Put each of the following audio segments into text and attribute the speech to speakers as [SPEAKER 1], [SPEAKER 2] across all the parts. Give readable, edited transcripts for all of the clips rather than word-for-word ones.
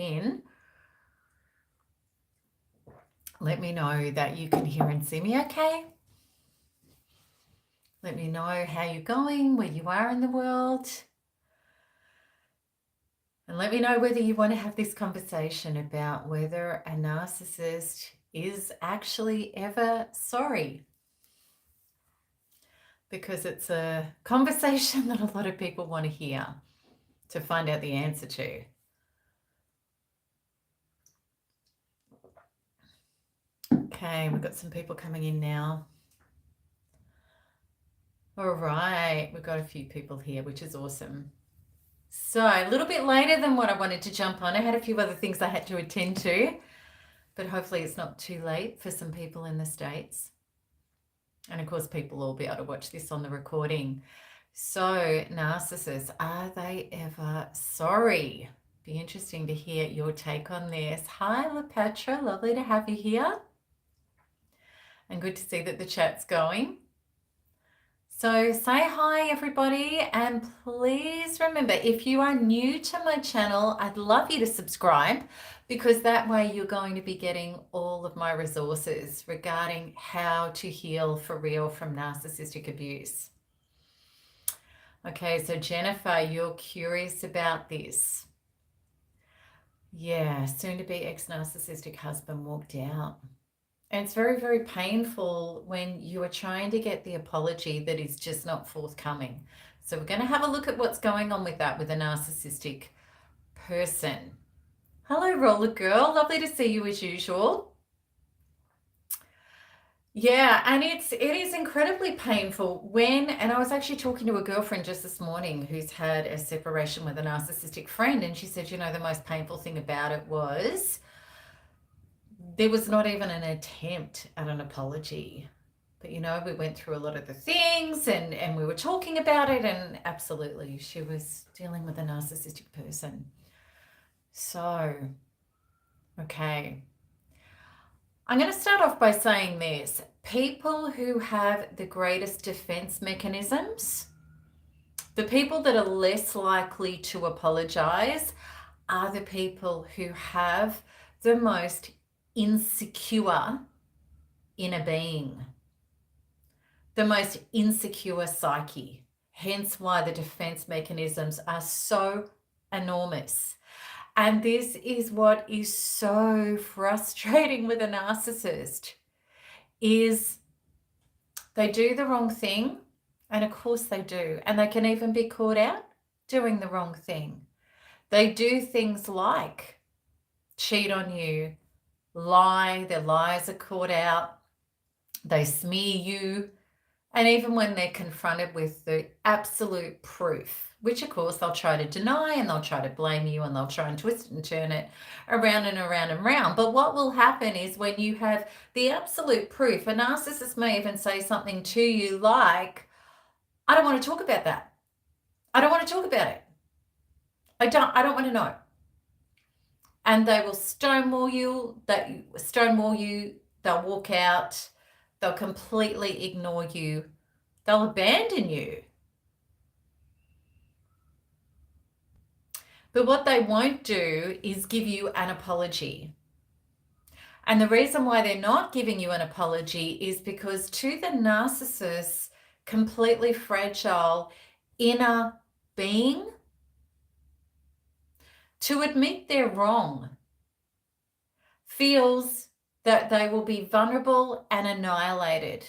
[SPEAKER 1] in, let me know that you can hear and see me okay. Let me know how you're going, where you are in the world. And let me know whether you want to have this conversation about whether a narcissist is actually ever sorry. Because it's a conversation that a lot of people want to hear to find out the answer to. Okay, we've got some people coming in now. All right, we've got a few people here, which is awesome. So a little bit later than what I wanted to jump on. I had a few other things I had to attend to, but hopefully it's not too late for some people in the States. And of course, people will be able to watch this on the recording. So narcissists, are they ever sorry? Be interesting to hear your take on this. Hi, LaPetra, lovely to have you here. And good to see that the chat's going. So say hi, everybody, and please remember, if you are new to my channel, I'd love you to subscribe, because that way you're going to be getting all of my resources regarding how to heal for real from narcissistic abuse. Okay, so Jennifer, you're curious about this. Yeah, soon to be ex-narcissistic husband walked out. And it's very, very painful when you are trying to get the apology that is just not forthcoming. So we're going to have a look at what's going on with that with a narcissistic person. Hello, Roller Girl. Lovely to see you as usual. Yeah, and it is incredibly painful when, and I was actually talking to a girlfriend just this morning who's had a separation with a narcissistic friend, and she said, you know, the most painful thing about it was there was not even an attempt at an apology. But, you know, we went through a lot of the things and we were talking about it, and absolutely she was dealing with a narcissistic person. So, okay. I'm going to start off by saying this. People who have the greatest defense mechanisms, the people that are less likely to apologize, are the people who have the most insecure inner being, the most insecure psyche. Hence why the defense mechanisms are so enormous. And this is what is so frustrating with a narcissist, is they do the wrong thing, and of course they do, and they can even be caught out doing the wrong thing. They do things like cheat on you, lie, their lies are caught out, they smear you, and even when they're confronted with the absolute proof, which of course they'll try to deny and they'll try to blame you and they'll try and twist and turn it around and around and around. But what will happen is when you have the absolute proof, a narcissist may even say something to you like, I don't want to talk about that. I don't want to talk about it. I don't want to know. And they will stonewall you, they'll walk out, they'll completely ignore you, they'll abandon you. But what they won't do is give you an apology. And the reason why they're not giving you an apology is because to the narcissist's completely fragile inner being, to admit they're wrong feels that they will be vulnerable and annihilated.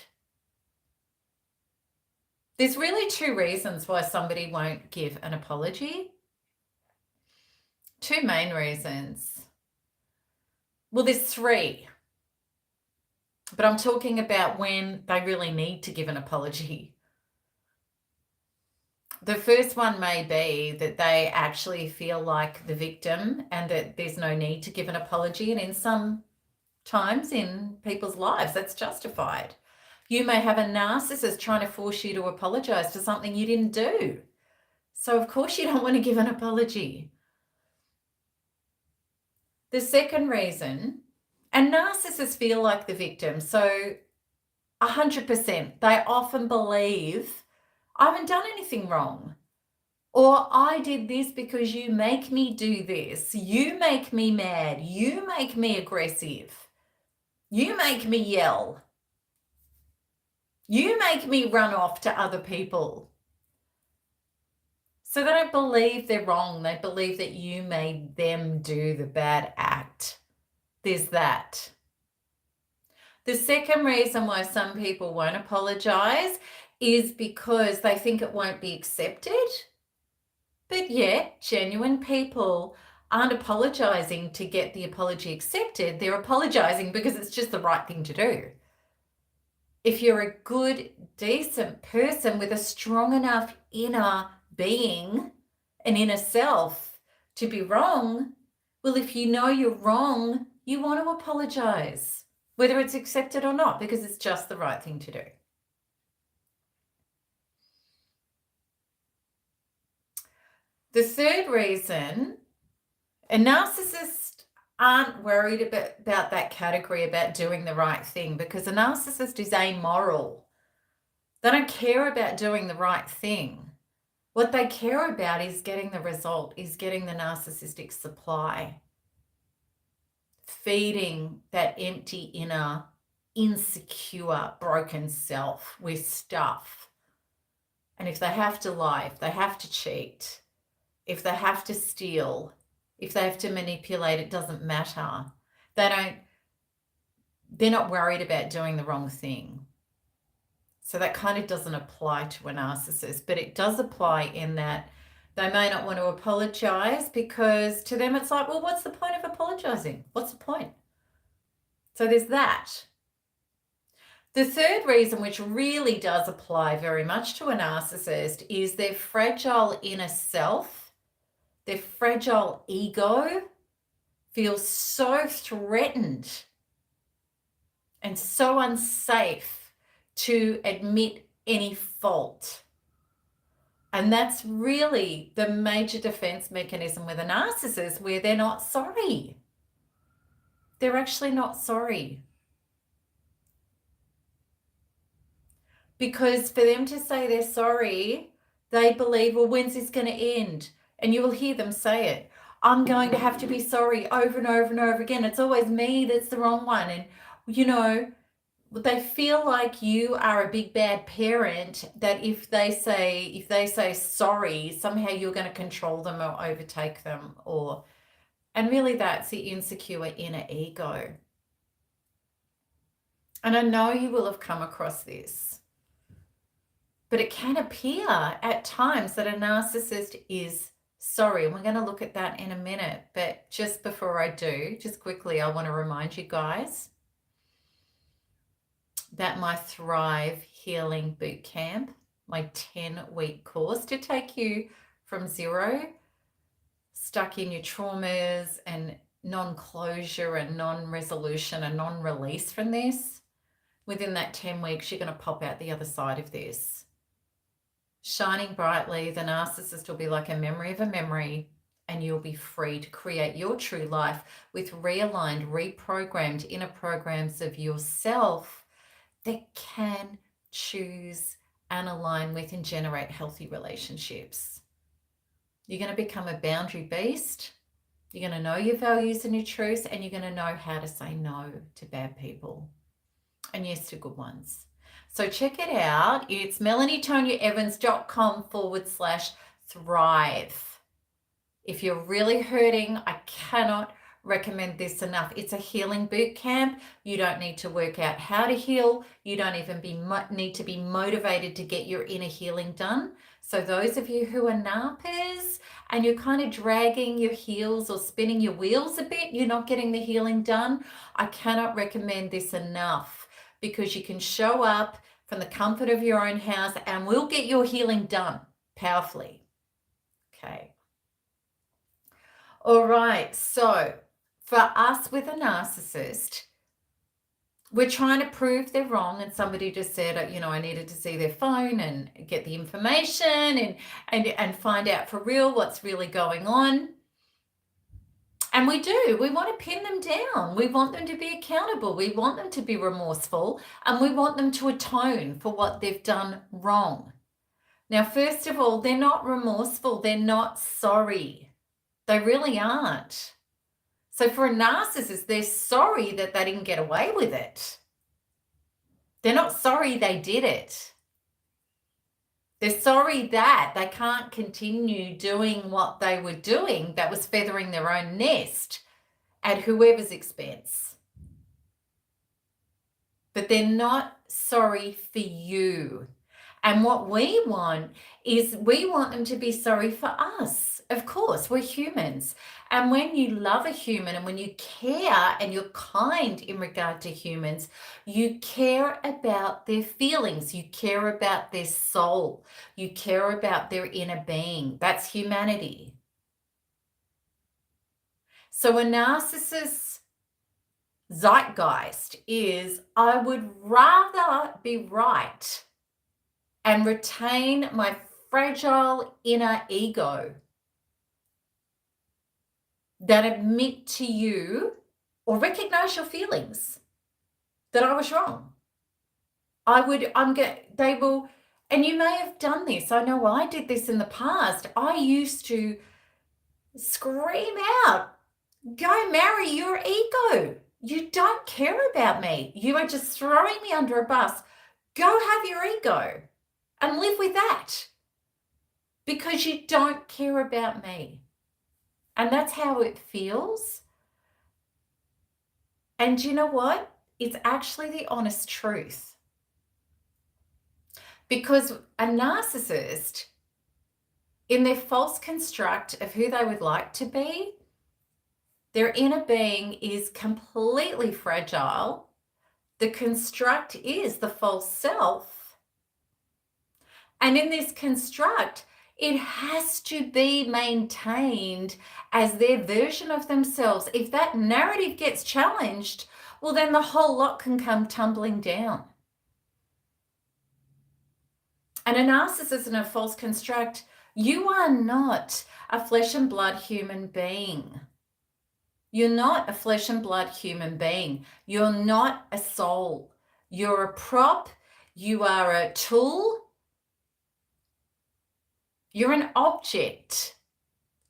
[SPEAKER 1] There's really two reasons why somebody won't give an apology. Two main reasons. Well, there's three, but I'm talking about when they really need to give an apology. The first one may be that they actually feel like the victim and that there's no need to give an apology. And in some times in people's lives, that's justified. You may have a narcissist trying to force you to apologize for something you didn't do. So of course you don't want to give an apology. The second reason, and narcissists feel like the victim. So 100%, they often believe I haven't done anything wrong, Or I did this because you make me do this. You make me mad. You make me aggressive. You make me yell. You make me run off to other people. So they don't believe they're wrong. They believe that you made them do the bad act. There's that. The second reason why some people won't apologize is because they think it won't be accepted. But yeah, genuine people aren't apologizing to get the apology accepted. They're apologizing because it's just the right thing to do. If you're a good, decent person with a strong enough inner being, an inner self to be wrong, well, if you know you're wrong, you want to apologize, whether it's accepted or not, because it's just the right thing to do. The third reason, a narcissist aren't worried about that category, about doing the right thing, because a narcissist is amoral. They don't care about doing the right thing. What they care about is getting the result, is getting the narcissistic supply, feeding that empty, inner, insecure, broken self with stuff. And if they have to lie, if they have to cheat, if they have to steal, if they have to manipulate, it doesn't matter. They're not worried about doing the wrong thing. So that kind of doesn't apply to a narcissist, but it does apply in that they may not want to apologize, because to them it's like, well, what's the point of apologizing? What's the point? So there's that. The third reason, which really does apply very much to a narcissist, is their fragile inner self, their fragile ego feels so threatened and so unsafe to admit any fault. And that's really the major defense mechanism with a narcissist, where they're not sorry. They're actually not sorry. Because for them to say they're sorry, they believe, well, when's this going to end? And you will hear them say it. I'm going to have to be sorry over and over and over again. It's always me that's the wrong one. And, you know, they feel like you are a big bad parent, that if they say sorry, somehow you're going to control them or overtake them, and really that's the insecure inner ego. And I know you will have come across this, but it can appear at times that a narcissist is sorry, and we're going to look at that in a minute. But just before I do, just quickly, I want to remind you guys that my Thrive Healing Bootcamp, my 10-week course to take you from zero, stuck in your traumas and non-closure and non-resolution and non-release from this, within that 10 weeks, you're going to pop out the other side of this. Shining brightly, the narcissist will be like a memory of a memory, and you'll be free to create your true life with realigned, reprogrammed inner programs of yourself that can choose and align with and generate healthy relationships. You're going to become a boundary beast. You're going to know your values and your truths, and you're going to know how to say no to bad people and yes to good ones. So check it out. It's melanietoniaevans.com/thrive. If you're really hurting, I cannot recommend this enough. It's a healing boot camp. You don't need to work out how to heal. You don't even need to be motivated to get your inner healing done. So those of you who are narpers and you're kind of dragging your heels or spinning your wheels a bit, you're not getting the healing done, I cannot recommend this enough, because you can show up from the comfort of your own house and we'll get your healing done powerfully. Okay. All right. So for us with a narcissist, we're trying to prove they're wrong. And somebody just said, I needed to see their phone and get the information and find out for real what's really going on. And we do. We want to pin them down. We want them to be accountable. We want them to be remorseful, and we want them to atone for what they've done wrong. Now, first of all, they're not remorseful. They're not sorry. They really aren't. So for a narcissist, they're sorry that they didn't get away with it. They're not sorry they did it. They're sorry that they can't continue doing what they were doing that was feathering their own nest at whoever's expense. But they're not sorry for you. And what we want is we want them to be sorry for us. Of course, we're humans. And when you love a human and when you care and you're kind in regard to humans, you care about their feelings. You care about their soul. You care about their inner being. That's humanity. So a narcissist's zeitgeist is, I would rather be right and retain my fragile inner ego than admit to you or recognize your feelings that I was wrong. They will, and you may have done this. I know I did this in the past. I used to scream out, go marry your ego. You don't care about me. You are just throwing me under a bus. Go have your ego and live with that because you don't care about me. And that's how it feels. And you know what? It's actually the honest truth. Because a narcissist, in their false construct of who they would like to be, their inner being is completely fragile. The construct is the false self. And in this construct, it has to be maintained as their version of themselves. If that narrative gets challenged, well, then the whole lot can come tumbling down. And a narcissist in a false construct, you are not a flesh and blood human being. You're not a flesh and blood human being. You're not a soul. You're a prop. You are a tool. You're an object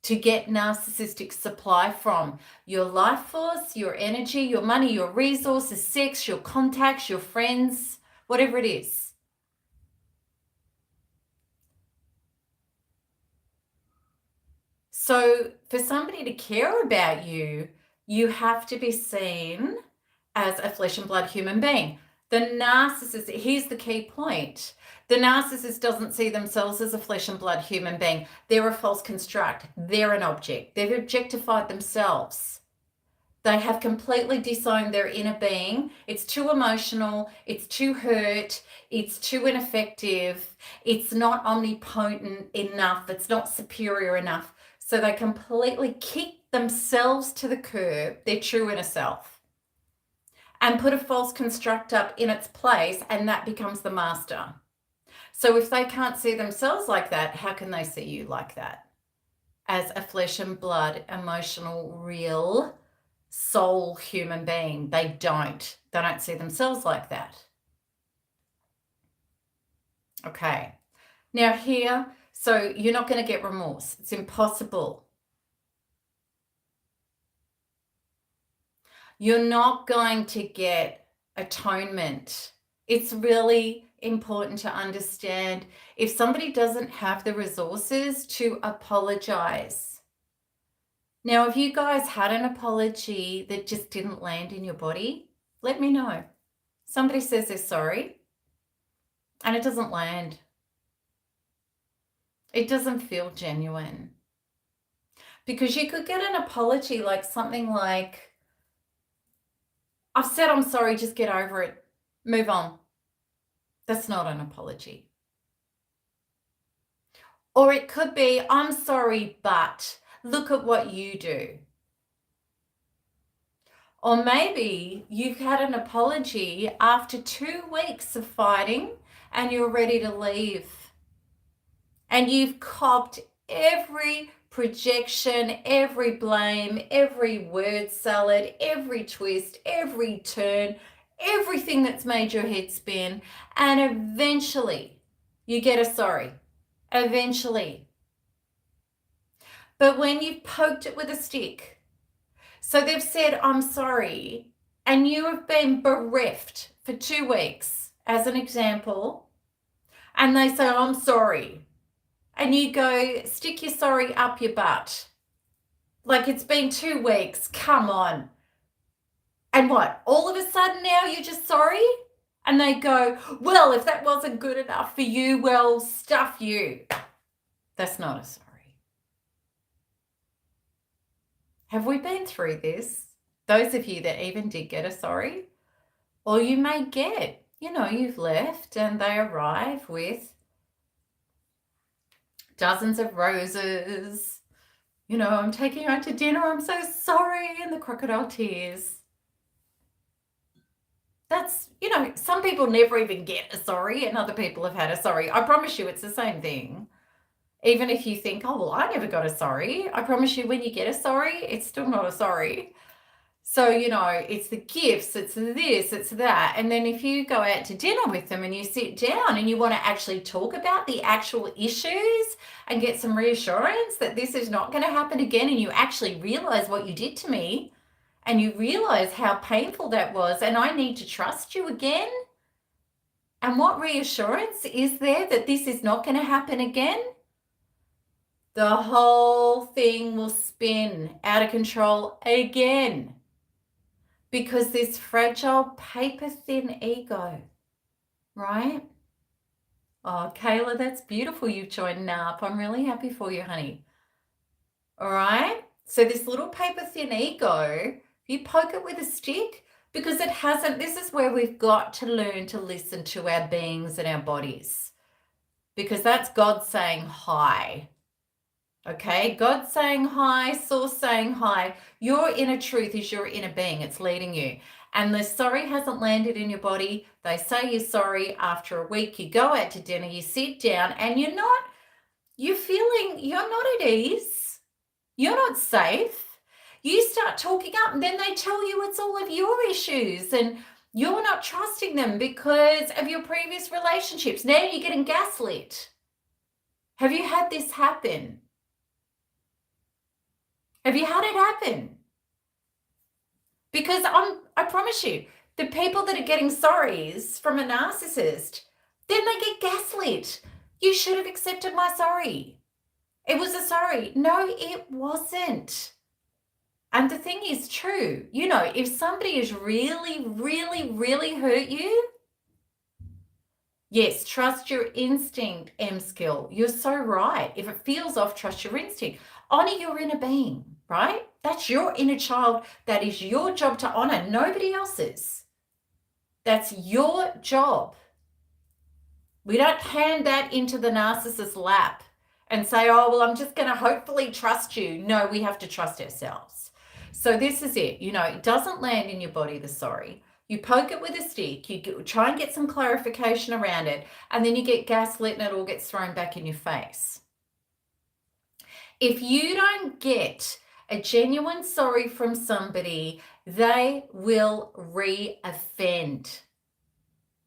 [SPEAKER 1] to get narcissistic supply from. Your life force, your energy, your money, your resources, sex, your contacts, your friends, whatever it is. So for somebody to care about you, you have to be seen as a flesh and blood human being. The narcissist, here's the key point. The narcissist doesn't see themselves as a flesh and blood human being. They're a false construct. They're an object. They've objectified themselves. They have completely disowned their inner being. It's too emotional. It's too hurt. It's too ineffective. It's not omnipotent enough. It's not superior enough. So they completely kick themselves to the curb, their true inner self, and put a false construct up in its place, and that becomes the master. So if they can't see themselves like that, how can they see you like that? As a flesh and blood, emotional, real, soul human being. They don't see themselves like that. Okay. Now here, so you're not going to get remorse. It's impossible. You're not going to get atonement. It's really important to understand if somebody doesn't have the resources to apologize. Now, if you guys had an apology that just didn't land in your body, let me know. Somebody says they're sorry and it doesn't land. It doesn't feel genuine. Because you could get an apology like something like, I've said I'm sorry, just get over it. Move on. That's not an apology. Or it could be, I'm sorry, but look at what you do. Or maybe you've had an apology after 2 weeks of fighting and you're ready to leave. And you've copped every projection, every blame, every word salad, every twist, every turn, everything that's made your head spin, and eventually you get a sorry. eventually. But when you've poked it with a stick, so they've said, I'm sorry, and you have been bereft for 2 weeks, as an example, and they say, I'm sorry, and you go, stick your sorry up your butt. Like, it's been 2 weeks, come on. And what, all of a sudden now you're just sorry? And they go, well, if that wasn't good enough for you, well, stuff you. That's not a sorry. Have we been through this? Those of you that even did get a sorry, or you may get, you've left and they arrive with dozens of roses. I'm taking you out to dinner, I'm so sorry, and the crocodile tears. That's, some people never even get a sorry and other people have had a sorry. I promise you it's the same thing. Even if you think, oh, well, I never got a sorry, I promise you when you get a sorry, it's still not a sorry. So, it's the gifts, it's this, it's that. And then if you go out to dinner with them and you sit down and you want to actually talk about the actual issues and get some reassurance that this is not going to happen again, and you actually realize what you did to me and you realize how painful that was, and I need to trust you again. And what reassurance is there that this is not going to happen again? The whole thing will spin out of control again. Because this fragile, paper-thin ego, right? Oh, Kayla, that's beautiful you've joined NARP. I'm really happy for you, honey. All right? So this little paper-thin ego, you poke it with a stick because it hasn't. This is where we've got to learn to listen to our beings and our bodies, because that's God saying hi. Okay, God saying hi, source saying hi. Your inner truth is your inner being. It's leading you. And the sorry hasn't landed in your body. They say you're sorry after a week. You go out to dinner, you sit down, and you're not at ease. You're not safe. You start talking up, and then they tell you it's all of your issues, and you're not trusting them because of your previous relationships. Now you're getting gaslit. Have you had this happen? Have you had it happen? Because I promise you, the people that are getting sorries from a narcissist, then they get gaslit. You should have accepted my sorry. It was a sorry. No, it wasn't. And the thing is true. If somebody has really, really, really hurt you, yes, trust your instinct, M-Skill. You're so right. If it feels off, trust your instinct. Honor your inner being, right? That's your inner child. That is your job to honor, nobody else's. That's your job. We don't hand that into the narcissist's lap and say, oh, well, I'm just going to hopefully trust you. No, we have to trust ourselves. So this is it. It doesn't land in your body, the sorry. You poke it with a stick, you try and get some clarification around it, and then you get gaslit and it all gets thrown back in your face. If you don't get a genuine sorry from somebody, they will re-offend.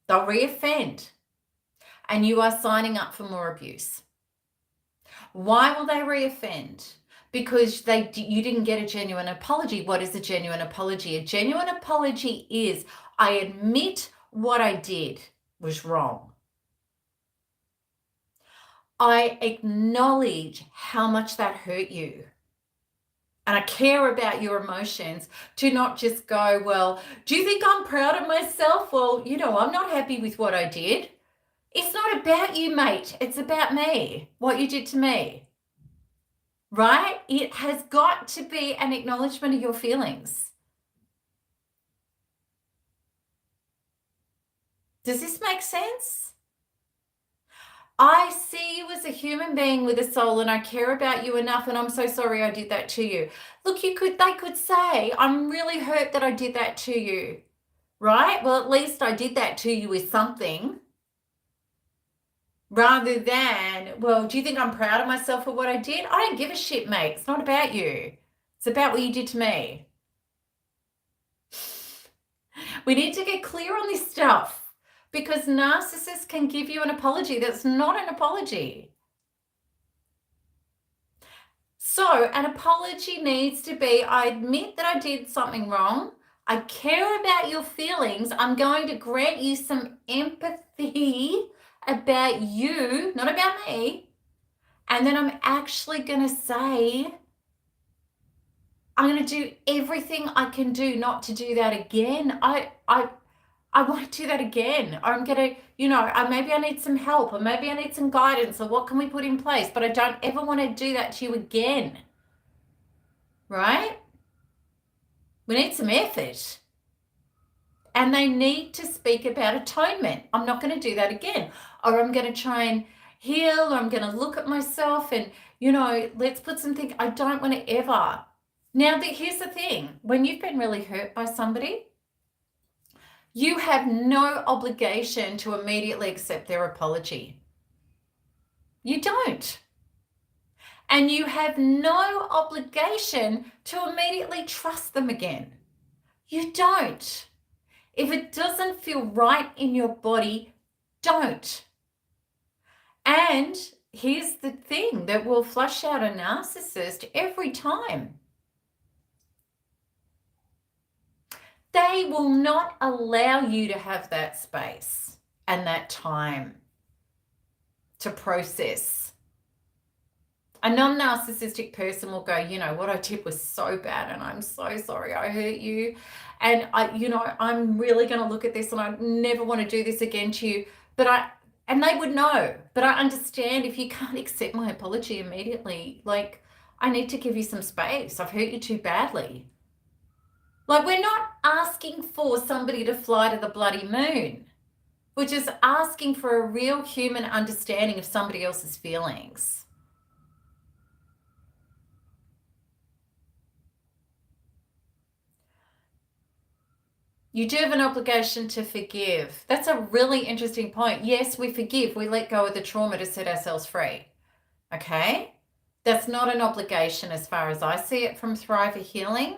[SPEAKER 1] They'll re-offend. And you are signing up for more abuse. Why will they re-offend? Because you didn't get a genuine apology. What is a genuine apology? A genuine apology is, I admit what I did was wrong. I acknowledge how much that hurt you. And I care about your emotions, to not just go, well, do you think I'm proud of myself? Well, I'm not happy with what I did. It's not about you, mate. It's about me, what you did to me. Right? It has got to be an acknowledgement of your feelings. Does this make sense? I see you as a human being with a soul, and I care about you enough, and I'm so sorry I did that to you. Look, they could say, I'm really hurt that I did that to you. Right? Well, at least I did that to you with something. Rather than, well, do you think I'm proud of myself for what I did? I don't give a shit, mate. It's not about you. It's about what you did to me. We need to get clear on this stuff, because narcissists can give you an apology that's not an apology. So an apology needs to be, I admit that I did something wrong. I care about your feelings. I'm going to grant you some empathy about you, not about me. And then I'm actually going to say, I'm going to do everything I can do not to do that again. I won't do that again. I'm going to, maybe I need some help, or maybe I need some guidance, or what can we put in place? But I don't ever want to do that to you again. Right? We need some effort. And they need to speak about atonement. I'm not going to do that again. Or I'm going to try and heal, or I'm going to look at myself and, let's put something. I don't want to ever. Now, here's the thing. When you've been really hurt by somebody, you have no obligation to immediately accept their apology. You don't. And you have no obligation to immediately trust them again. You don't. If it doesn't feel right in your body, don't. And here's the thing that will flush out a narcissist every time. They will not allow you to have that space and that time to process. A non-narcissistic person will go, what I did was so bad and I'm so sorry I hurt you. And I'm really going to look at this and I never want to do this again to you. And they would know, but I understand if you can't accept my apology immediately, I need to give you some space. I've hurt you too badly. We're not asking for somebody to fly to the bloody moon. We're just asking for a real human understanding of somebody else's feelings. You do have an obligation to forgive. That's a really interesting point. Yes, we forgive. We let go of the trauma to set ourselves free. Okay? That's not an obligation as far as I see it from Thriver Healing.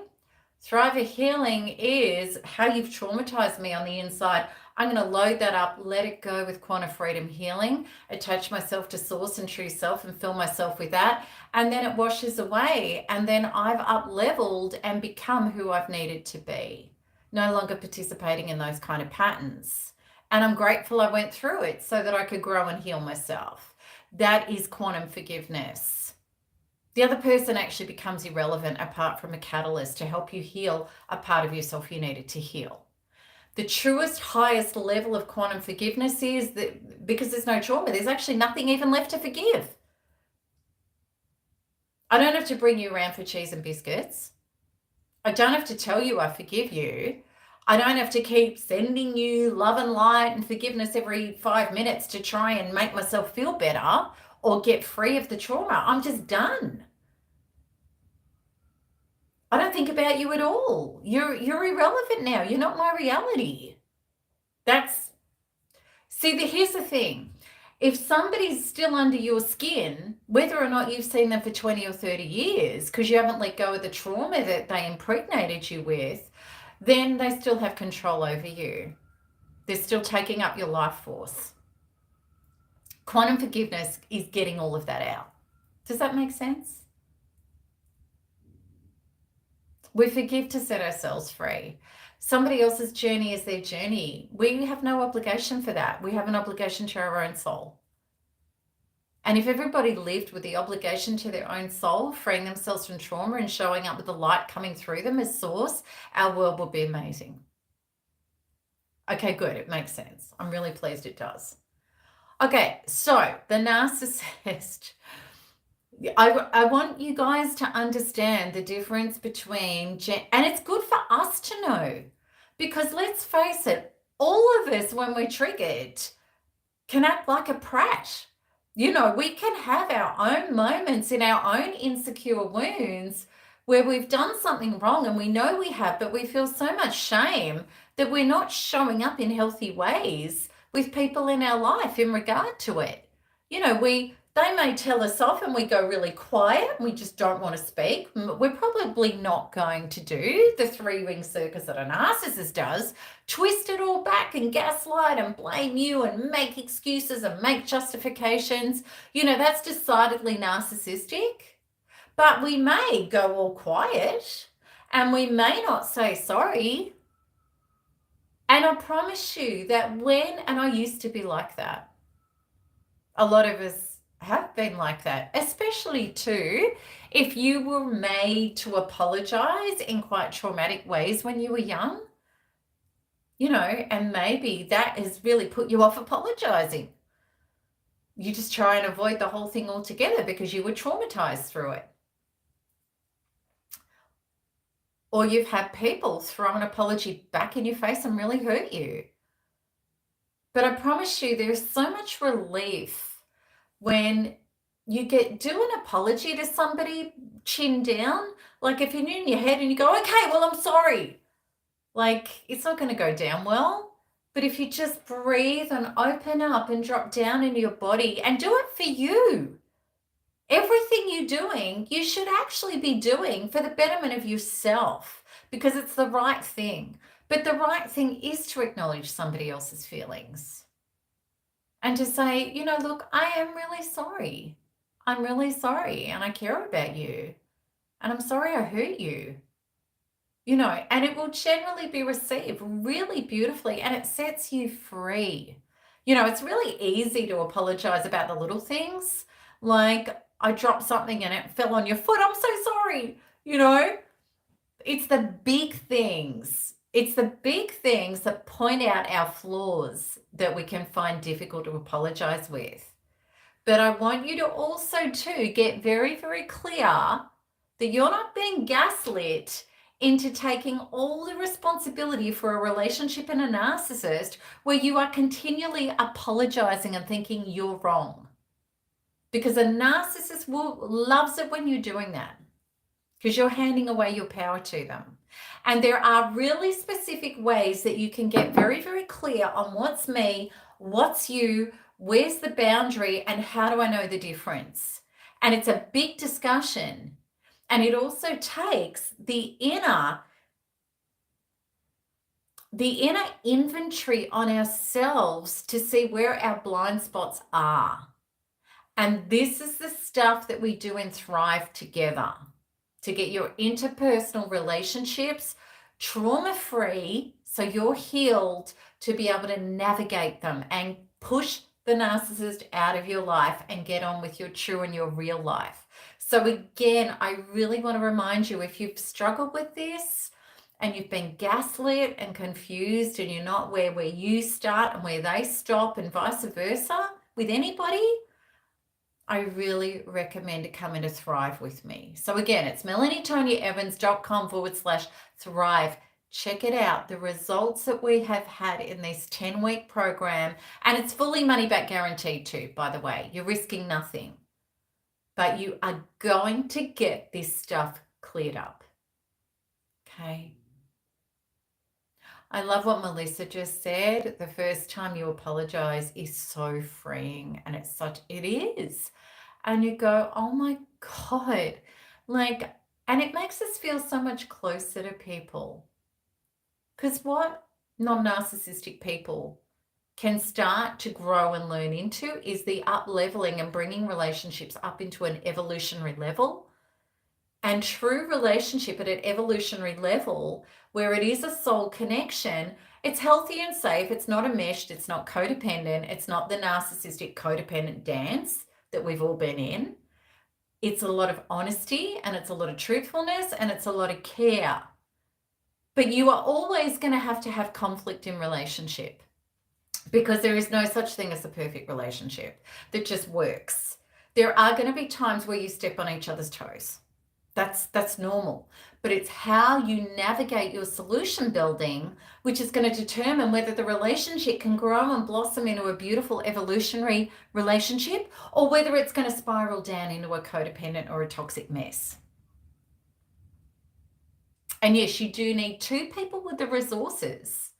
[SPEAKER 1] Thriver Healing is how you've traumatized me on the inside. I'm going to load that up, let it go with Quantum Freedom Healing, attach myself to Source and True Self and fill myself with that. And then it washes away. And then I've up-leveled and become who I've needed to be. No longer participating in those kind of patterns. And I'm grateful I went through it so that I could grow and heal myself. That is quantum forgiveness. The other person actually becomes irrelevant apart from a catalyst to help you heal a part of yourself you needed to heal. The truest, highest level of quantum forgiveness is that because there's no trauma, there's actually nothing even left to forgive. I don't have to bring you around for cheese and biscuits. I don't have to tell you I forgive you. I don't have to keep sending you love and light and forgiveness every 5 minutes to try and make myself feel better or get free of the trauma. I'm just done. I don't think about you at all. You're irrelevant now. You're not my reality. Here's the thing. If somebody's still under your skin, whether or not you've seen them for 20 or 30 years, because you haven't let go of the trauma that they impregnated you with, then they still have control over you. They're still taking up your life force. Quantum forgiveness is getting all of that out. Does that make sense? We forgive to set ourselves free. Somebody else's journey is their journey. We have no obligation for that. We have an obligation to our own soul. And if everybody lived with the obligation to their own soul, freeing themselves from trauma and showing up with the light coming through them as source, our world would be amazing. Okay, good. It makes sense. I'm really pleased it does. Okay, so the narcissist. I want you guys to understand the difference between, and it's good for us to know, because let's face it, all of us, when we're triggered, can act like a prat. We can have our own moments in our own insecure wounds where we've done something wrong and we know we have, but we feel so much shame that we're not showing up in healthy ways with people in our life in regard to it. They may tell us off and we go really quiet and we just don't want to speak. We're probably not going to do the 3-ring circus that a narcissist does, twist it all back and gaslight and blame you and make excuses and make justifications. That's decidedly narcissistic. But we may go all quiet and we may not say sorry. And I promise you that and I used to be like that. A lot of us have been like that, especially too, if you were made to apologize in quite traumatic ways when you were young, and maybe that has really put you off apologizing. You just try and avoid the whole thing altogether because you were traumatized through it. Or you've had people throw an apology back in your face and really hurt you. But I promise you, there's so much relief when you do an apology to somebody, chin down. Like if you're in your head and you go, okay, well, I'm sorry. Like it's not going to go down well. But if you just breathe and open up and drop down into your body and do it for you, everything you're doing, you should actually be doing for the betterment of yourself because it's the right thing. But the right thing is to acknowledge somebody else's feelings and to say, look, I am really sorry. I'm really sorry and I care about you. And I'm sorry I hurt you. And it will generally be received really beautifully and it sets you free. It's really easy to apologize about the little things. Like I dropped something and it fell on your foot. I'm so sorry. It's the big things. It's the big things that point out our flaws that we can find difficult to apologize with. But I want you to also too get very, very clear that you're not being gaslit into taking all the responsibility for a relationship and a narcissist where you are continually apologizing and thinking you're wrong. Because a narcissist loves it when you're doing that because you're handing away your power to them. And there are really specific ways that you can get very, very clear on what's me, what's you, where's the boundary, and how do I know the difference? And it's a big discussion. And it also takes the inner inventory on ourselves to see where our blind spots are. And this is the stuff that we do in Thrive together to get your interpersonal relationships trauma-free so you're healed to be able to navigate them and push the narcissist out of your life and get on with your true and your real life. So again, I really want to remind you, if you've struggled with this and you've been gaslit and confused and you're not where you start and where they stop and vice versa with anybody, I really recommend to come into Thrive with me. So again, it's melanietoniaevans.com/thrive. Check it out. The results that we have had in this 10-week program, and it's fully money back guaranteed too, by the way. You're risking nothing. But you are going to get this stuff cleared up. Okay. I love what Melissa just said. The first time you apologize is so freeing, and it is. And you go, oh my God, and it makes us feel so much closer to people. Because what non-narcissistic people can start to grow and learn into is the up-leveling and bringing relationships up into an evolutionary level. And true relationship at an evolutionary level, where it is a soul connection, it's healthy and safe. It's not enmeshed. It's not codependent. It's not the narcissistic codependent dance that we've all been in. It's a lot of honesty and it's a lot of truthfulness and it's a lot of care. But you are always going to have conflict in relationship because there is no such thing as a perfect relationship that just works. There are going to be times where you step on each other's toes. That's normal, but it's how you navigate your solution building, which is going to determine whether the relationship can grow and blossom into a beautiful evolutionary relationship or whether it's going to spiral down into a codependent or a toxic mess. And yes, you do need two people with the resources.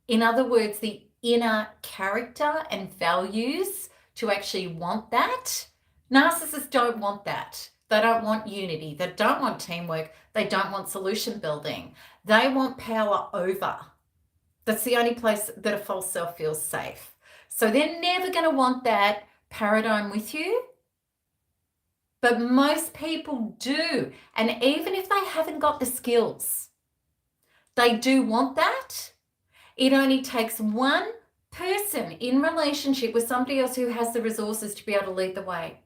[SPEAKER 1] In other words, the inner character and values to actually want that. Narcissists don't want that. They don't want unity. They don't want teamwork. They don't want solution building. They want power over. That's the only place that a false self feels safe. So they're never going to want that paradigm with you. But most people do. And even if they haven't got the skills, they do want that. It only takes one person in relationship with somebody else who has the resources to be able to lead the way.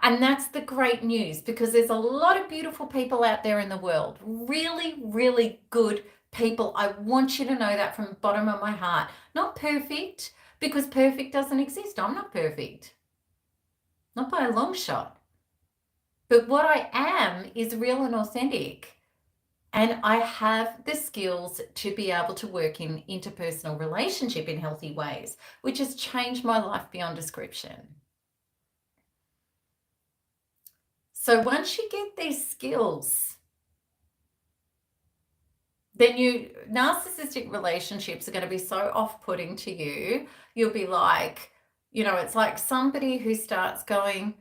[SPEAKER 1] And that's the great news, because there's a lot of beautiful people out there in the world. Really, really good people. I want you to know that from the bottom of my heart. Not perfect, because perfect doesn't exist. I'm not perfect. Not by a long shot. But what I am is real and authentic. And I have the skills to be able to work in interpersonal relationship in healthy ways, which has changed my life beyond description. So once you get these skills, then narcissistic relationships are going to be so off-putting to you. You'll be like, it's like somebody who starts going,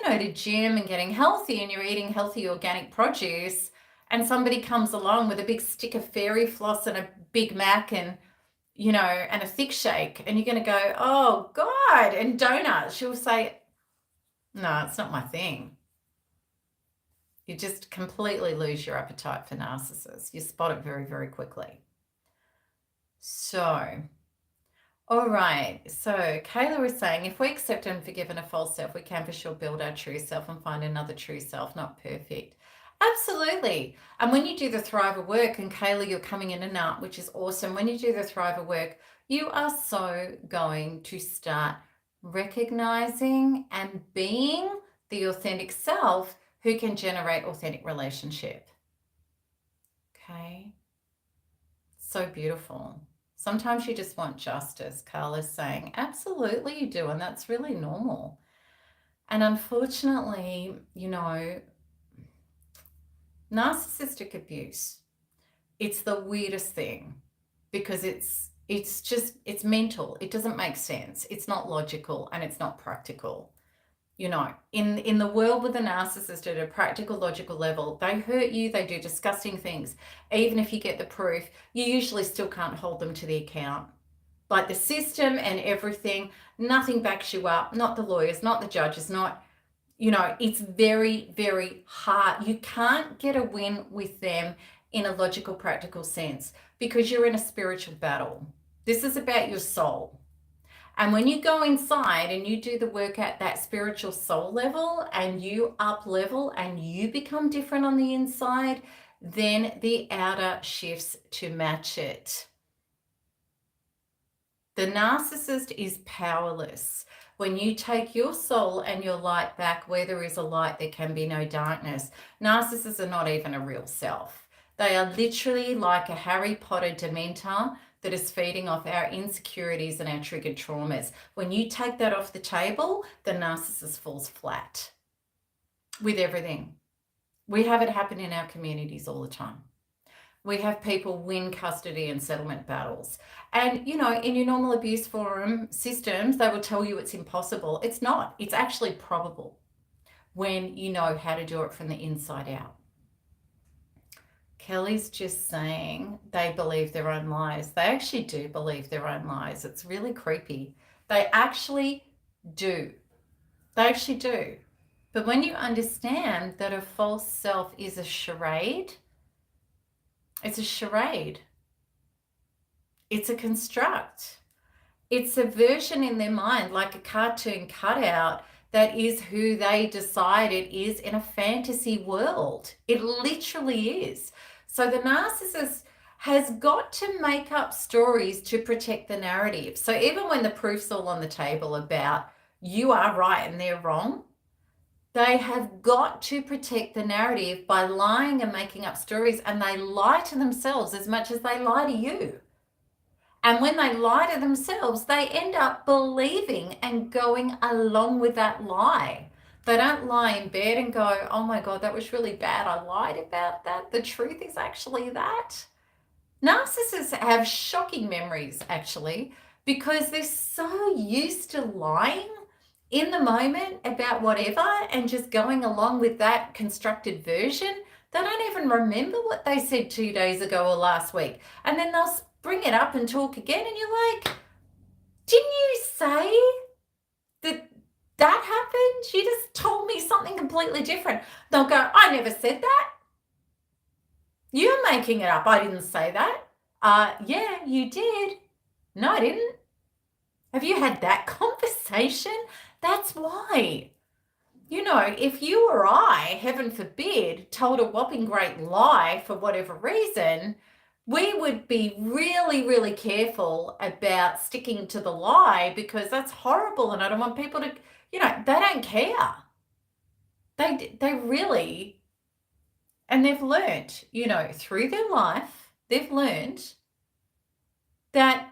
[SPEAKER 1] to gym and getting healthy, and you're eating healthy organic produce, and somebody comes along with a big stick of fairy floss and a Big Mac and, and a thick shake, and you're going to go, oh God, and donuts. She'll say, no, it's not my thing. You just completely lose your appetite for narcissists. You spot it very, very quickly. So, all right. So Kayla was saying, if we accept and forgive a false self, we can for sure build our true self and find another true self, not perfect. Absolutely. And when you do the Thriver work, and Kayla, you're coming in and out, which is awesome. When you do the Thriver work, you are so going to start recognizing and being the authentic self who can generate authentic relationship. Okay. So beautiful. Sometimes you just want justice. Carla's saying, absolutely you do. And that's really normal. And unfortunately, narcissistic abuse, it's the weirdest thing, because it's mental. It doesn't make sense. It's not logical, and it's not practical. In the world with a narcissist at a practical, logical level, they hurt you, they do disgusting things. Even if you get the proof, you usually still can't hold them to the account. Like the system and everything, nothing backs you up, not the lawyers, not the judges, not, it's very, very hard. You can't get a win with them in a logical, practical sense, because you're in a spiritual battle. This is about your soul. And when you go inside and you do the work at that spiritual soul level, and you up level and you become different on the inside, then the outer shifts to match it. The narcissist is powerless. When you take your soul and your light back, where there is a light, there can be no darkness. Narcissists are not even a real self. They are literally like a Harry Potter Dementor that is feeding off our insecurities and our triggered traumas. When you take that off the table, the narcissist falls flat with everything. We have it happen in our communities all the time. We have people win custody and settlement battles. And, in your normal abuse forum systems, they will tell you it's impossible. It's not. It's actually probable when you know how to do it from the inside out. Kelly's just saying they believe their own lies. They actually do believe their own lies. It's really creepy. They actually do. They actually do. But when you understand that a false self is a charade, it's a charade. It's a construct. It's a version in their mind, like a cartoon cutout, that is who they decide it is in a fantasy world. It literally is. So the narcissist has got to make up stories to protect the narrative. So even when the proof's all on the table about you are right and they're wrong, they have got to protect the narrative by lying and making up stories, and they lie to themselves as much as they lie to you. And when they lie to themselves, they end up believing and going along with that lie. They don't lie in bed and go, oh my God, that was really bad. I lied about that. The truth is actually that. Narcissists have shocking memories, actually, because they're so used to lying in the moment about whatever and just going along with that constructed version. They don't even remember what they said 2 days ago or last week. And then they'll bring it up and talk again, and you're like, didn't you say that happened? You just told me something completely different. They'll go, I never said that. You're making it up. I didn't say that. Yeah, you did. No, I didn't. Have you had that conversation? That's why. You know, if you or I, heaven forbid, told a whopping great lie for whatever reason, we would be really, really careful about sticking to the lie, because that's horrible and I don't want people to, you know, they don't care. They really, and they've learnt, you know, through their life, they've learnt that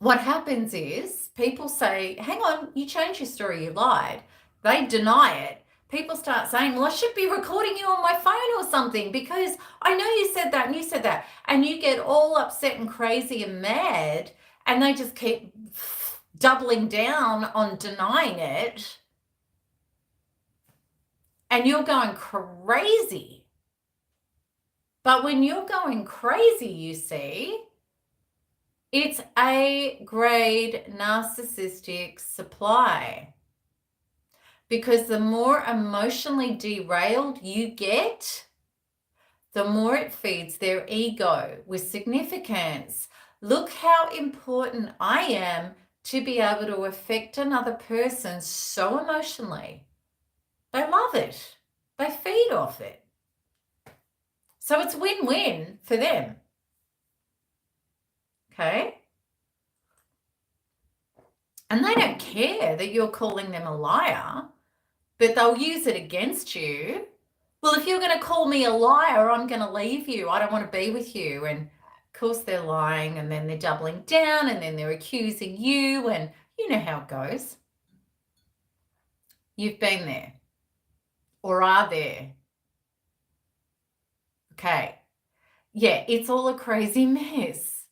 [SPEAKER 1] what happens is people say, hang on, you changed your story, you lied. They deny it. People start saying, well, I should be recording you on my phone or something because I know you said that and you said that. And you get all upset and crazy and mad, and they just keep doubling down on denying it. And you're going crazy. But when you're going crazy, you see, it's A-grade narcissistic supply. Because the more emotionally derailed you get, the more it feeds their ego with significance. Look how important I am to be able to affect another person so emotionally. They love it. They feed off it. So it's win-win for them. Okay? And they don't care that you're calling them a liar, but they'll use it against you. Well, if you're going to call me a liar, I'm going to leave you. I don't want to be with you. And of course they're lying, and then they're doubling down, and then they're accusing you, and you know how it goes. You've been there or are there. Okay. Yeah, it's all a crazy mess.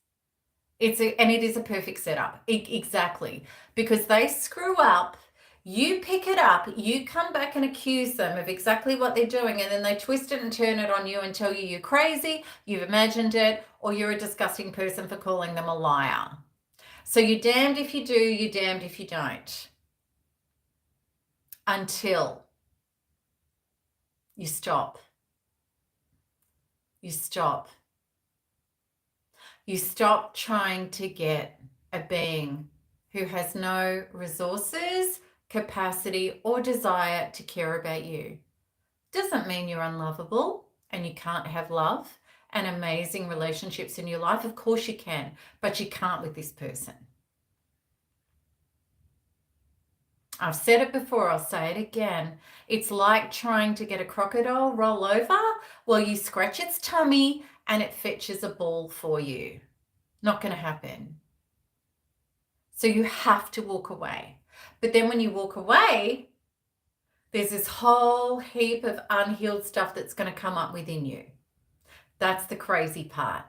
[SPEAKER 1] And it is a perfect setup. Exactly. Because they screw up, you pick it up, you come back and accuse them of exactly what they're doing, and then they twist it and turn it on you and tell you you're crazy, you've imagined it, or you're a disgusting person for calling them a liar. So you're damned if you do, you're damned if you don't. Until you stop. You stop. You stop trying to get a being who has no resources, capacity, or desire to care about you. Doesn't mean you're unlovable and you can't have love and amazing relationships in your life. Of course you can, but you can't with this person. I've said it before, I'll say it again. It's like trying to get a crocodile roll over while you scratch its tummy and it fetches a ball for you. Not going to happen. So you have to walk away. But then when you walk away, there's this whole heap of unhealed stuff that's going to come up within you. That's the crazy part.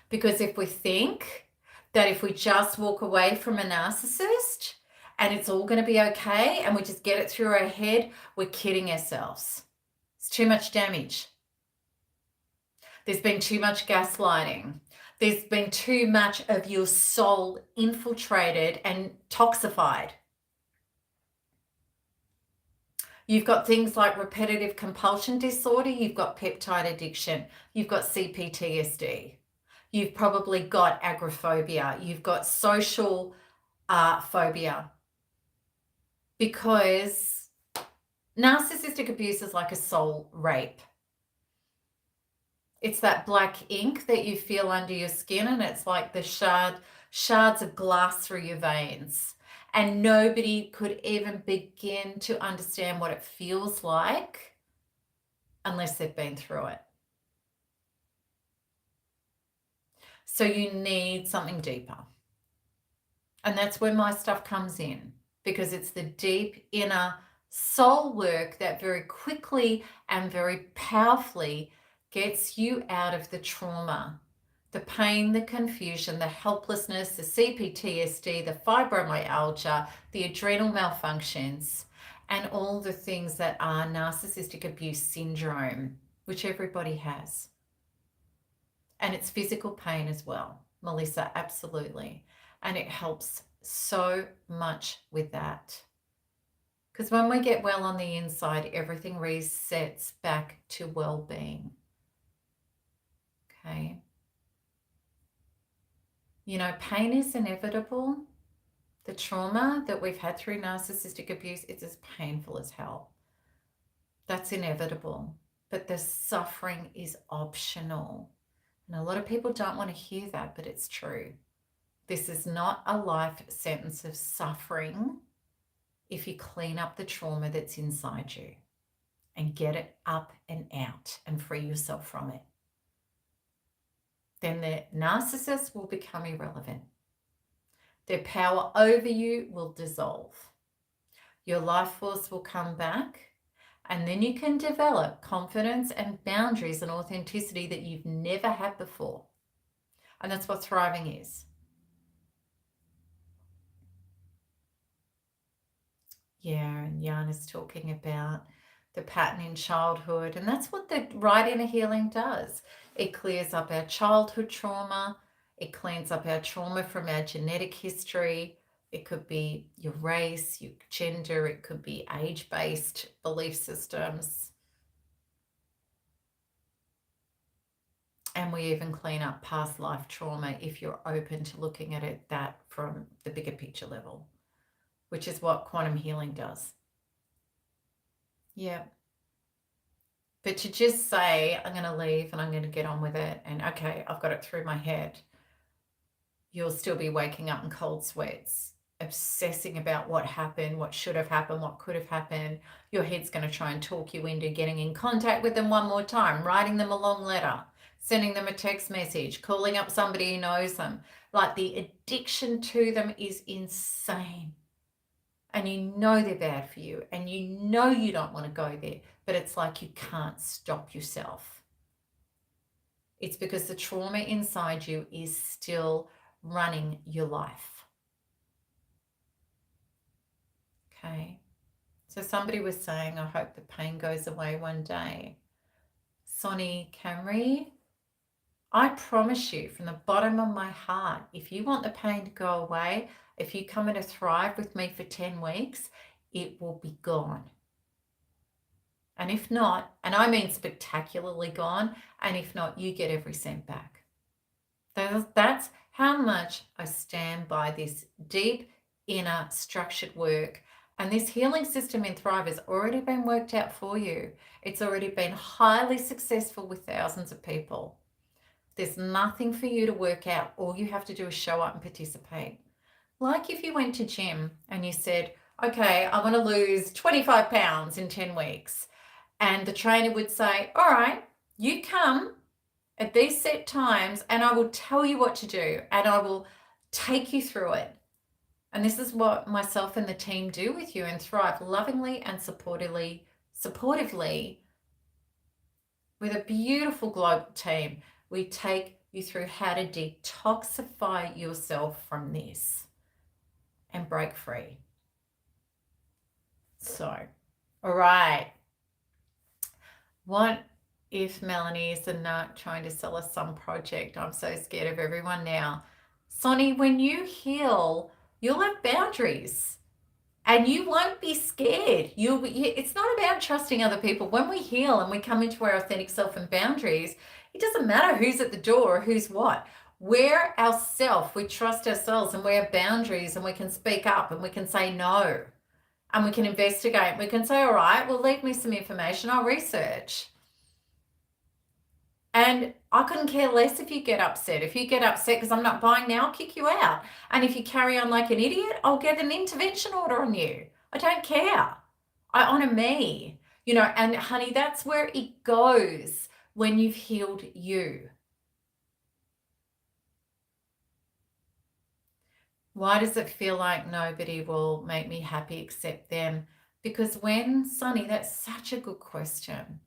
[SPEAKER 1] Because if we think that if we just walk away from a narcissist and it's all going to be okay and we just get it through our head, we're kidding ourselves. It's too much damage. There's been too much gaslighting. There's been too much of your soul infiltrated and toxified. You've got things like repetitive compulsion disorder. You've got peptide addiction. You've got CPTSD. You've probably got agoraphobia. You've got social phobia. Because narcissistic abuse is like a soul rape. It's that black ink that you feel under your skin, and it's like the shards of glass through your veins. And nobody could even begin to understand what it feels like unless they've been through it. So you need something deeper. And that's where my stuff comes in, because it's the deep inner soul work that very quickly and very powerfully gets you out of the trauma, the pain, the confusion, the helplessness, the CPTSD, the fibromyalgia, the adrenal malfunctions, and all the things that are narcissistic abuse syndrome, which everybody has. And it's physical pain as well, Melissa, absolutely. And it helps so much with that. Because when we get well on the inside, everything resets back to well-being. Okay. You know, pain is inevitable. The trauma that we've had through narcissistic abuse is as painful as hell. That's inevitable. But the suffering is optional. And a lot of people don't want to hear that, but it's true. This is not a life sentence of suffering if you clean up the trauma that's inside you and get it up and out and free yourself from it. Then the narcissist will become irrelevant. Their power over you will dissolve. Your life force will come back, and then you can develop confidence and boundaries and authenticity that you've never had before. And that's what thriving is. Yeah, and Jan is talking about the pattern in childhood, and that's what the right inner healing does. It clears up our childhood trauma. It cleans up our trauma from our genetic history. It could be your race, your gender. It could be age-based belief systems. And we even clean up past life trauma if you're open to looking at it that from the bigger picture level, which is what quantum healing does. Yeah. But to just say, I'm going to leave and I'm going to get on with it, and okay, I've got it through my head, you'll still be waking up in cold sweats, obsessing about what happened, what should have happened, what could have happened. Your head's going to try and talk you into getting in contact with them one more time, writing them a long letter, sending them a text message, calling up somebody who knows them. Like, the addiction to them is insane. And you know they're bad for you, and you know you don't want to go there, but it's like you can't stop yourself. It's because the trauma inside you is still running your life. Okay. So somebody was saying, I hope the pain goes away one day. Sonny Camry, I promise you from the bottom of my heart, if you want the pain to go away, if you come in to thrive with me for 10 weeks, it will be gone. And if not, and I mean spectacularly gone, and if not, you get every cent back. That's how much I stand by this deep inner structured work. And this healing system in Thrive has already been worked out for you. It's already been highly successful with thousands of people. There's nothing for you to work out. All you have to do is show up and participate. Like if you went to gym and you said, okay, I want to lose 25 pounds in 10 weeks. And the trainer would say, all right, you come at these set times and I will tell you what to do and I will take you through it. And this is what myself and the team do with you and Thrive, lovingly and supportively with a beautiful global team. We take you through how to detoxify yourself from this and break free. So, all right. What if Melanie is not trying to sell us some project? I'm so scared of everyone now. Sonny, when you heal, you'll have boundaries and you won't be scared. It's not about trusting other people. When we heal and we come into our authentic self and boundaries, it doesn't matter who's at the door or who's what. We're ourself. We trust ourselves and we have boundaries and we can speak up and we can say no. And we can investigate. We can say, all right, well, leave me some information. I'll research. And I couldn't care less if you get upset. If you get upset because I'm not buying now, I'll kick you out. And if you carry on like an idiot, I'll get an intervention order on you. I don't care. I honor me. You know, and honey, that's where it goes when you've healed you. Why does it feel like nobody will make me happy except them? Because Sonny, that's such a good question.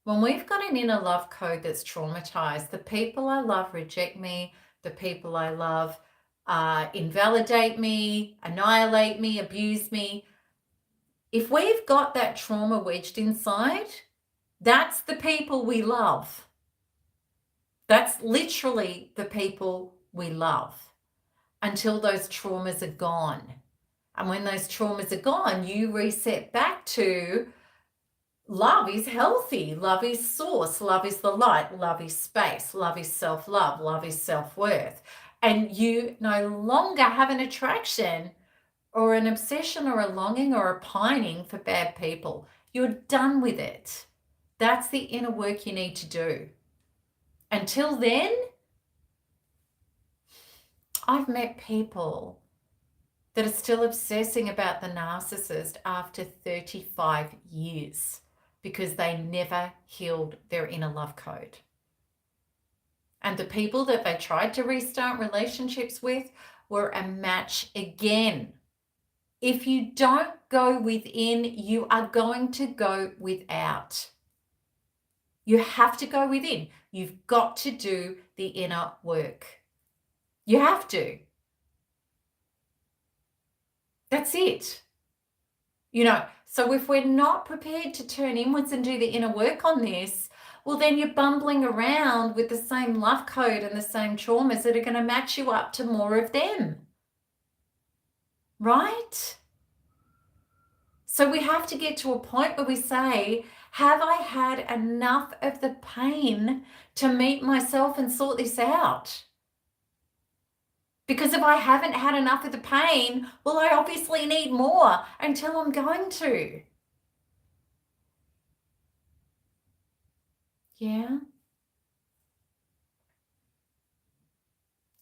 [SPEAKER 1] When we've got an inner love code that's traumatized, the people I love reject me, the people I love invalidate me, annihilate me, abuse me. If we've got that trauma wedged inside, that's the people we love. That's literally the people we love until those traumas are gone. And when those traumas are gone, you reset back to love is healthy, love is source, love is the light, love is space, love is self-love, love is self-worth. And you no longer have an attraction or an obsession or a longing or a pining for bad people. You're done with it. That's the inner work you need to do. Until then, I've met people that are still obsessing about the narcissist after 35 years because they never healed their inner love code. And the people that they tried to restart relationships with were a match again. If you don't go within, you are going to go without. You have to go within. You've got to do the inner work. You have to. That's it. So if we're not prepared to turn inwards and do the inner work on this, well, then you're bumbling around with the same love code and the same traumas that are going to match you up to more of them. Right? So we have to get to a point where we say, have I had enough of the pain to meet myself and sort this out? Because if I haven't had enough of the pain, well, I obviously need more until I'm going to. Yeah.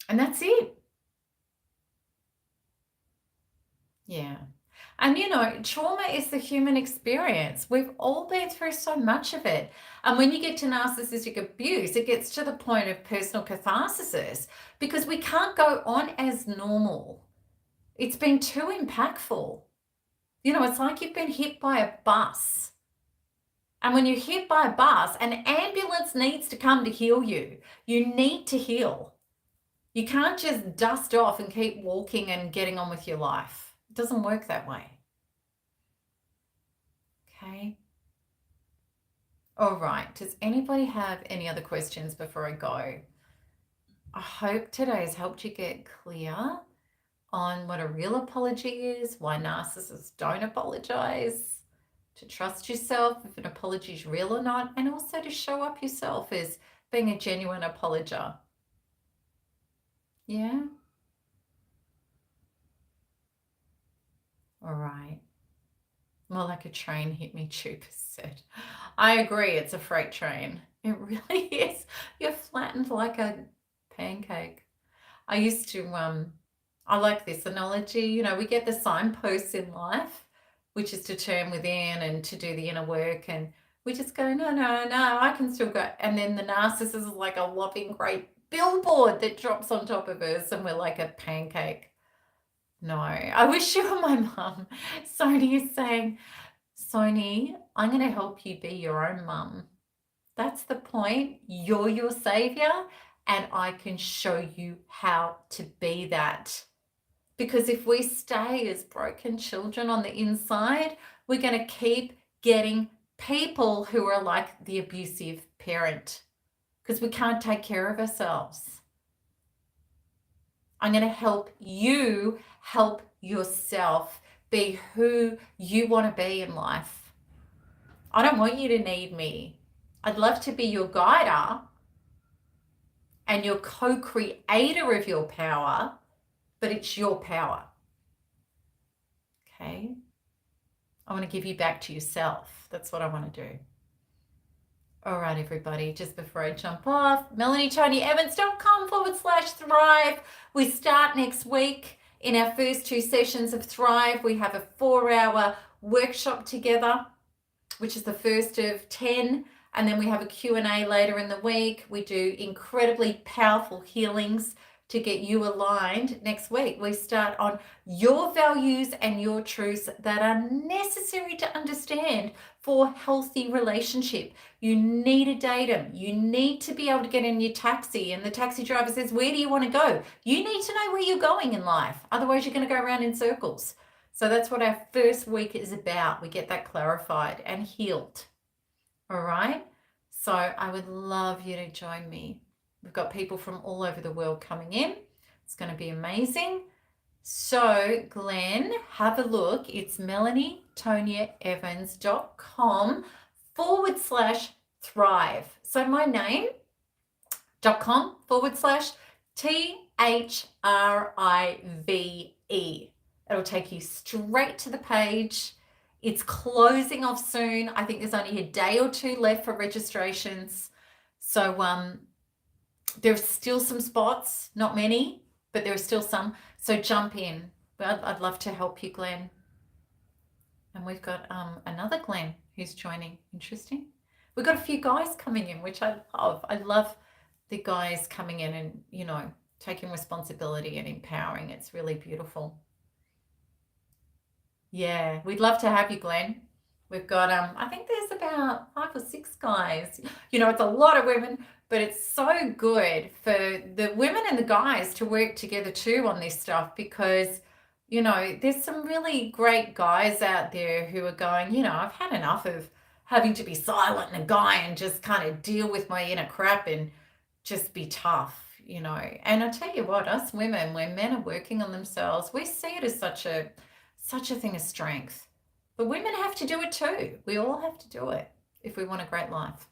[SPEAKER 1] And that's it. Yeah. And trauma is the human experience. We've all been through so much of it. And when you get to narcissistic abuse, it gets to the point of personal catharsis because we can't go on as normal. It's been too impactful. It's like you've been hit by a bus. And when you're hit by a bus, an ambulance needs to come to heal you. You need to heal. You can't just dust off and keep walking and getting on with your life. It doesn't work that way. Okay. All right. Does anybody have any other questions before I go? I hope today has helped you get clear on what a real apology is, why narcissists don't apologize, to trust yourself if an apology is real or not, and also to show up yourself as being a genuine apologer. Yeah? All right. More like a train hit me, Chupa said. I agree, it's a freight train. It really is. You're flattened like a pancake. I used to, I like this analogy. We get the signposts in life, which is to turn within and to do the inner work. And we just go, no, I can still go. And then the narcissist is like a whopping great billboard that drops on top of us and we're like a pancake. No, I wish you were my mum. Sony is saying, Sony, I'm going to help you be your own mum. That's the point. You're your savior, and I can show you how to be that. Because if we stay as broken children on the inside, we're going to keep getting people who are like the abusive parent because we can't take care of ourselves. I'm going to help you help yourself be who you want to be in life. I don't want you to need me. I'd love to be your guider and your co-creator of your power, but it's your power. Okay? I want to give you back to yourself. That's what I want to do. All right, everybody, just before I jump off, MelanieTonyEvans.com/thrive. We start next week in our first 2 sessions of Thrive. We have a 4-hour workshop together, which is the first of 10. And then we have a Q&A later in the week. We do incredibly powerful healings to get you aligned. Next week, we start on your values and your truths that are necessary to understand for healthy relationship. You need a datum. You need to be able to get in your taxi and the taxi driver says, where do you want to go? You need to know where you're going in life. Otherwise, you're going to go around in circles. So that's what our first week is about. We get that clarified and healed. All right. So I would love you to join me. We've got people from all over the world coming in. It's going to be amazing. So, Glenn, have a look. It's melanietoniaevans.com/thrive. So, my name.com/THRIVE. It'll take you straight to the page. It's closing off soon. I think there's only a day or two left for registrations. So, there's still some spots, not many, but there are still some. So jump in. I'd love to help you, Glenn. And we've got another Glenn who's joining. Interesting. We've got a few guys coming in, which I love. I love the guys coming in and, taking responsibility and empowering. It's really beautiful. Yeah, we'd love to have you, Glenn. We've got I think there's about 5 or 6 guys. It's a lot of women, but it's so good for the women and the guys to work together too on this stuff, because there's some really great guys out there who are going, I've had enough of having to be silent and a guy and just kind of deal with my inner crap and just be tough. And I tell you what, us women, when men are working on themselves, we see it as such a thing as strength. But women have to do it too. We all have to do it if we want a great life.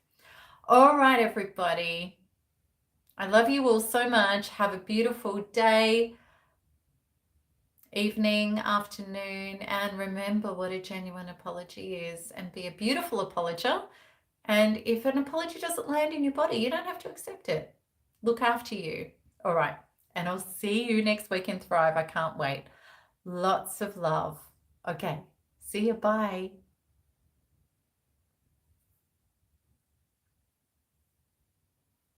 [SPEAKER 1] All right, everybody. I love you all so much. Have a beautiful day, evening, afternoon, and remember what a genuine apology is, and be a beautiful apologer. And if an apology doesn't land in your body, you don't have to accept it. Look after you. All right. And I'll see you next week in Thrive. I can't wait. Lots of love. Okay. See you. Bye.